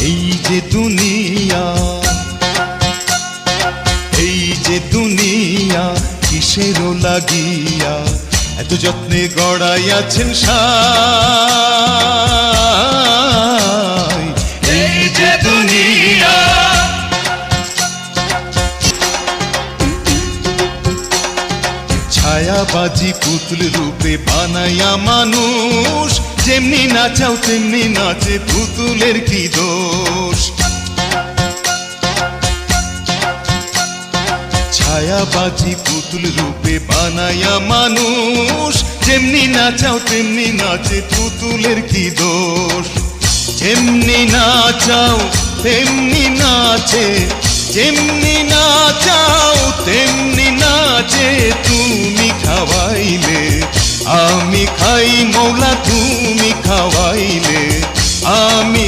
এই যে দুনিয়া, এই যে দুনিয়া কিসেরও লাগিয়া এত যত্নে গড়াইয়াছেন সাই। এই যে দুনিয়া, ছায়াবাজি পুতুল রূপে বানাইয়া মানুষ, যেমনি নাচাও তেমনি নাচে, পুতুলের কি দোষ। ছায়াবাজি পুতুল রূপে বানাইয়া মানুষ, যেমনি নাচাও তেমনি নাচে, পুতুলের কি দোষ। যেমনি নাচাও তেমনি নাচে, যেমনি নাচাও তেমনি নাচে, তুমি খাওয়াইলে আমি খাই মৌলা, তুমি খাওয়াইলে আমি